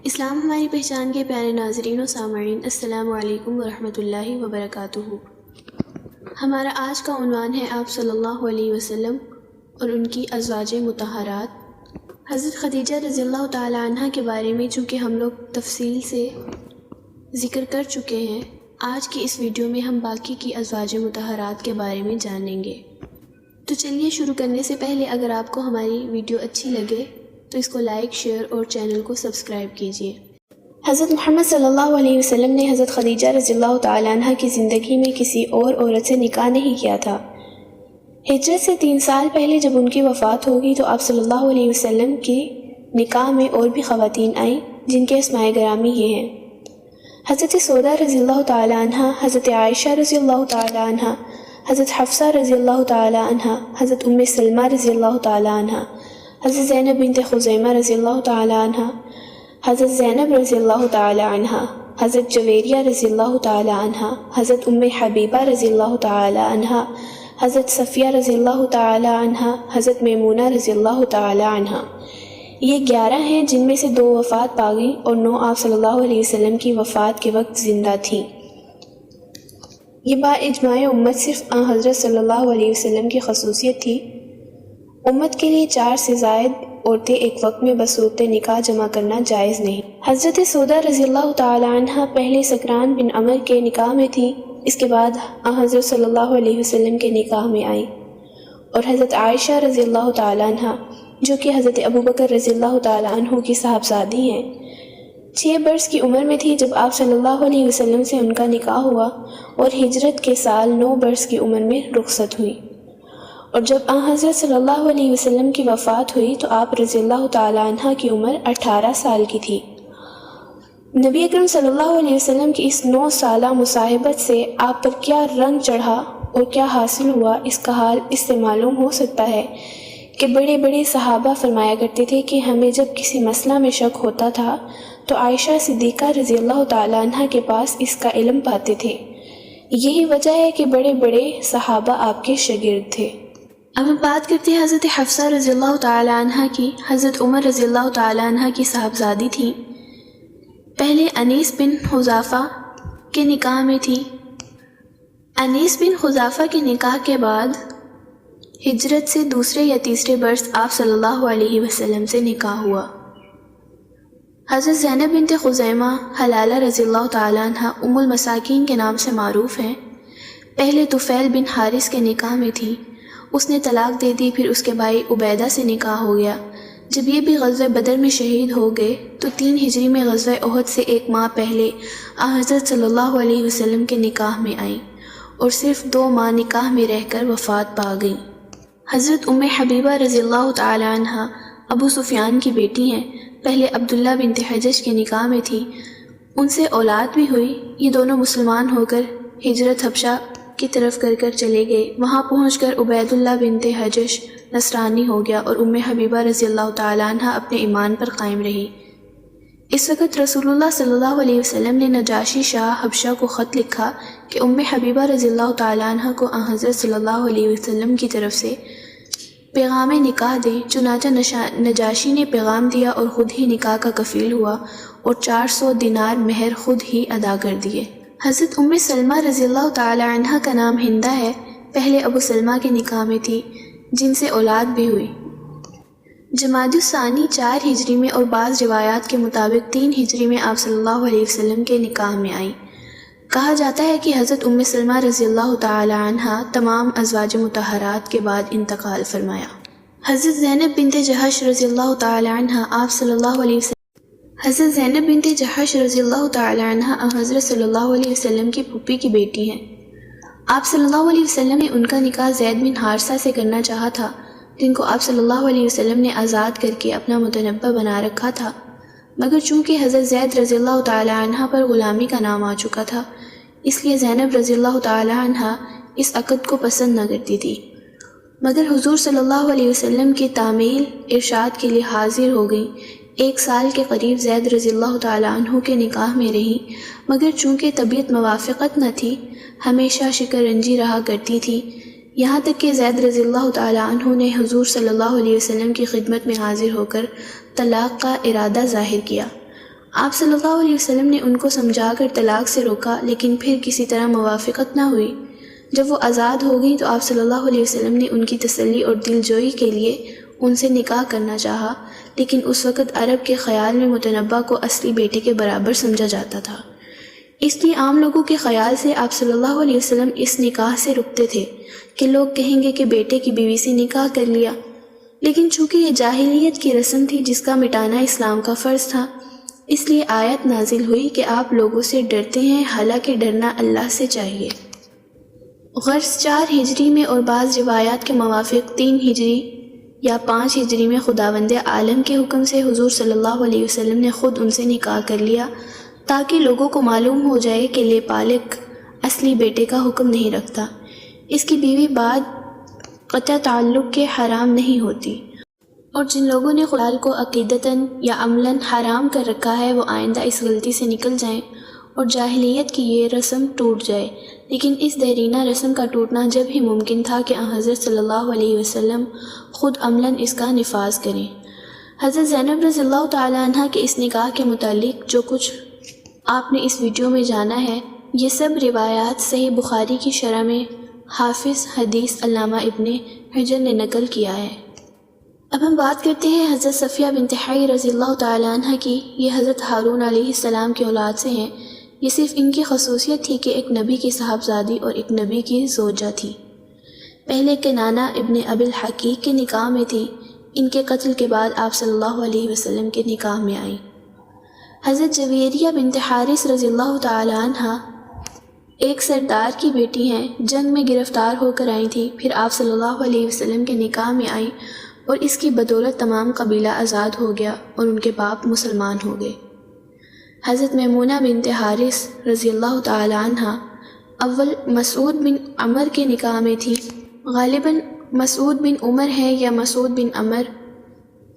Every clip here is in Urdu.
اسلام ہماری پہچان کے پیارے ناظرین و سامعین، السلام علیکم ورحمۃ اللہ وبرکاتہ۔ ہمارا آج کا عنوان ہے آپ صلی اللہ علیہ وسلم اور ان کی ازواج مطہرات۔ حضرت خدیجہ رضی اللہ تعالی عنہ کے بارے میں چونکہ ہم لوگ تفصیل سے ذکر کر چکے ہیں، آج کی اس ویڈیو میں ہم باقی کی ازواج مطہرات کے بارے میں جانیں گے۔ تو چلیے شروع کرنے سے پہلے اگر آپ کو ہماری ویڈیو اچھی لگے تو اس کو لائک، شیئر اور چینل کو سبسکرائب کیجیے۔ حضرت محمد صلی اللہ علیہ وسلم نے حضرت خدیجہ رضی اللہ تعالی عنہ کی زندگی میں کسی اور عورت سے نکاح نہیں کیا تھا۔ ہجرت سے 3 سال پہلے جب ان کی وفات ہوگی تو آپ صلی اللہ علیہ وسلم کی نکاح میں اور بھی خواتین آئیں جن کے اسماء گرامی یہ ہیں: حضرت سودا رضی اللہ تعالی عنہ، حضرت عائشہ رضی اللہ تعالی عنہ، حضرت حفصہ رضی اللہ تعالی عنہ، حضرت ام سلمہ رضی اللہ تعالی عنہ، حضرت زینب بنت خزیمہ رضی اللہ تعالی عنہ، حضرت زینب رضی اللہ تعالی عنہ، حضرت جویریہ رضی اللہ تعالی عنہ، حضرت ام حبیبہ رضی اللہ تعالی عنہ، حضرت صفیہ رضی اللہ تعالی عنہ، حضرت میمونہ رضی اللہ تعالی عنہ۔ یہ 11 ہیں جن میں سے 2 وفات پا گئیں اور 9 آپ صلی اللہ علیہ وسلم کی وفات کے وقت زندہ تھیں۔ یہ با اجماع امت صرف حضرت صلی اللہ علیہ وسلم کی خصوصیت تھی۔ امت کے لیے 4 سے زائد عورتیں ایک وقت میں بصورت نکاح جمع کرنا جائز نہیں۔ حضرت سودا رضی اللہ تعالی عنہ پہلے سکران بن عمر کے نکاح میں تھی، اس کے بعد حضرت صلی اللہ علیہ وسلم کے نکاح میں آئیں، اور حضرت عائشہ رضی اللہ تعالی عنہ جو کہ حضرت ابوبکر رضی اللہ تعالی عنہ کی صاحبزادی ہیں، 6 برس کی عمر میں تھی جب آپ صلی اللہ علیہ وسلم سے ان کا نکاح ہوا، اور ہجرت کے سال 9 برس کی عمر میں رخصت ہوئی، اور جب حضرت صلی اللہ علیہ وسلم کی وفات ہوئی تو آپ رضی اللہ تعالی عنہ کی عمر 18 سال کی تھی۔ نبی اکرم صلی اللہ علیہ وسلم کی اس 9 سالہ مصاحبت سے آپ پر کیا رنگ چڑھا اور کیا حاصل ہوا، اس کا حال اس سے معلوم ہو سکتا ہے کہ بڑے بڑے صحابہ فرمایا کرتے تھے کہ ہمیں جب کسی مسئلہ میں شک ہوتا تھا تو عائشہ صدیقہ رضی اللہ تعالی عنہ کے پاس اس کا علم پاتے تھے۔ یہی وجہ ہے کہ بڑے بڑے صحابہ آپ کے شاگرد تھے۔ اب ہم بات کرتے ہیں حضرت حفصہ رضی اللہ تعالی عنہ کی۔ حضرت عمر رضی اللہ تعالی عنہ کی صاحبزادی تھیں، پہلے انیس بن حذافہ کے نکاح میں تھی۔ انیس بن حذافہ کے نکاح کے بعد ہجرت سے دوسرے یا تیسرے برس آپ صلی اللہ علیہ وسلم سے نکاح ہوا۔ حضرت زینب بنت خزیمہ حلالہ رضی اللہ تعالی عنہ ام المساکین کے نام سے معروف ہیں، پہلے طفیل بن حارث کے نکاح میں تھی، اس نے طلاق دے دی، پھر اس کے بھائی عبیدہ سے نکاح ہو گیا۔ جب یہ بھی غزوہ بدر میں شہید ہو گئے تو 3 ہجری میں غزوہ احد سے 1 ماہ پہلے حضرت صلی اللہ علیہ وسلم کے نکاح میں آئیں، اور صرف 2 ماہ نکاح میں رہ کر وفات پا گئیں۔ حضرت ام حبیبہ رضی اللہ تعالی عنہ ابو سفیان کی بیٹی ہیں، پہلے عبداللہ بنت حجج کے نکاح میں تھی، ان سے اولاد بھی ہوئی۔ یہ دونوں مسلمان ہو کر ہجرت حبشہ کی طرف کر چلے گئے، وہاں پہنچ کر عبید اللہ بنت حجج نصرانی ہو گیا، اور ام حبیبہ رضی اللہ تعالی عنہ اپنے ایمان پر قائم رہی۔ اس وقت رسول اللہ صلی اللہ علیہ وسلم نے نجاشی شاہ حبشہ کو خط لکھا کہ ام حبیبہ رضی اللہ تعالی عنہ کو حضرت صلی اللہ علیہ وسلم کی طرف سے پیغام نکاح دیں۔ چنانچہ نجاشی نے پیغام دیا اور خود ہی نکاح کا کفیل ہوا، اور 400 دینار مہر خود ہی ادا کر دیے۔ حضرت ام سلمہ رضی اللہ تعالی عنہ کا نام ہندہ ہے، پہلے ابو سلمہ کے نکاح میں تھی، جن سے اولاد بھی ہوئی۔ جمادی الثانی 4 ہجری میں اور بعض روایات کے مطابق 3 ہجری میں آپ صلی اللہ علیہ وسلم کے نکاح میں آئیں۔ کہا جاتا ہے کہ حضرت ام سلمہ رضی اللہ تعالی عنہ تمام ازواج مطہرات کے بعد انتقال فرمایا۔ حضرت زینب بنت جحش رضی اللہ تعالی عنہ آپ صلی اللہ علیہ وسلم حضرت زینب بنت جحش رضی اللہ تعالی عنہ حضرت صلی اللہ علیہ وسلم کی پھوپھی کی بیٹی ہیں۔ آپ صلی اللہ علیہ وسلم نے ان کا نکاح زید بن حارثہ سے کرنا چاہا تھا، جن کو آپ صلی اللہ علیہ وسلم نے آزاد کر کے اپنا متنبع بنا رکھا تھا، مگر چونکہ حضرت زید رضی اللہ تعالی عنہ پر غلامی کا نام آ چکا تھا، اس لیے زینب رضی اللہ تعالی عنہ اس عقد کو پسند نہ کرتی تھی، مگر حضور صلی اللہ علیہ وسلم کی تعمیل ارشاد کے لیے حاضر ہو گئیں۔ 1 سال کے قریب زید رضی اللہ تعالی عنہ کے نکاح میں رہی، مگر چونکہ طبیعت موافقت نہ تھی، ہمیشہ شکرنجی رہا کرتی تھی، یہاں تک کہ زید رضی اللہ تعالی عنہ نے حضور صلی اللہ علیہ وسلم کی خدمت میں حاضر ہو کر طلاق کا ارادہ ظاہر کیا۔ آپ صلی اللہ علیہ وسلم نے ان کو سمجھا کر طلاق سے روکا، لیکن پھر کسی طرح موافقت نہ ہوئی۔ جب وہ آزاد ہو گئیں تو آپ صلی اللہ علیہ وسلم نے ان کی تسلی اور دل جوئی کے لیے ان سے نکاح کرنا چاہا، لیکن اس وقت عرب کے خیال میں متنبع کو اصلی بیٹے کے برابر سمجھا جاتا تھا، اس لیے عام لوگوں کے خیال سے آپ صلی اللہ علیہ وسلم اس نکاح سے رکتے تھے کہ لوگ کہیں گے کہ بیٹے کی بیوی سے نکاح کر لیا، لیکن چونکہ یہ جاہلیت کی رسم تھی جس کا مٹانا اسلام کا فرض تھا، اس لیے آیت نازل ہوئی کہ آپ لوگوں سے ڈرتے ہیں، حالانکہ ڈرنا اللہ سے چاہیے۔ غرض 4 ہجری میں اور بعض روایات کے موافق 3 ہجری یا 5 ہجری میں خداوند عالم کے حکم سے حضور صلی اللہ علیہ وسلم نے خود ان سے نکاح کر لیا، تاکہ لوگوں کو معلوم ہو جائے کہ لیپالک اصلی بیٹے کا حکم نہیں رکھتا، اس کی بیوی بعد قطع تعلق کے حرام نہیں ہوتی، اور جن لوگوں نے خلال کو عقیدتاً یا عملاً حرام کر رکھا ہے وہ آئندہ اس غلطی سے نکل جائیں اور جاہلیت کی یہ رسم ٹوٹ جائے۔ لیکن اس دیرینہ رسم کا ٹوٹنا جب ہی ممکن تھا کہ حضرت صلی اللہ علیہ وسلم خود عملاً اس کا نفاذ کریں۔ حضرت زینب رضی اللہ تعالیٰ عنہ کے اس نکاح کے متعلق جو کچھ آپ نے اس ویڈیو میں جانا ہے، یہ سب روایات صحیح بخاری کی شرح میں حافظ حدیث علامہ ابن حجر نے نقل کیا ہے۔ اب ہم بات کرتے ہیں حضرت صفیہ بنت حی رضی اللہ تعالیٰ عنہ کی۔ یہ حضرت ہارون علیہ السلام کی اولاد سے ہیں۔ یہ صرف ان کی خصوصیت تھی کہ ایک نبی کی صاحبزادی اور ایک نبی کی زوجہ تھی۔ پہلے کنانہ ابن ابی الحقیق کے نکاح میں تھی، ان کے قتل کے بعد آپ صلی اللہ علیہ وسلم کے نکاح میں آئیں۔ حضرت جویریہ بنت حارث رضی اللہ تعالیٰ عنہ ایک سردار کی بیٹی ہیں، جنگ میں گرفتار ہو کر آئی تھی، پھر آپ صلی اللہ علیہ وسلم کے نکاح میں آئیں اور اس کی بدولت تمام قبیلہ آزاد ہو گیا اور ان کے باپ مسلمان ہو گئے۔ حضرت میمونہ بنت حارث رضی اللہ تعالی عنہ اول مسعود بن عمر کے نکاح میں تھی، غالباً مسعود بن عمر ہے یا مسعود بن عمر۔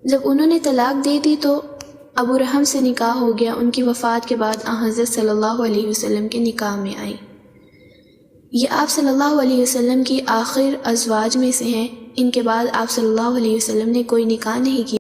جب انہوں نے طلاق دے دی تو ابو رحم سے نکاح ہو گیا، ان کی وفات کے بعد حضرت صلی اللہ علیہ وسلم کے نکاح میں آئی۔ یہ آپ صلی اللہ علیہ وسلم کی آخر ازواج میں سے ہیں، ان کے بعد آپ صلی اللہ علیہ وسلم نے کوئی نکاح نہیں کیا۔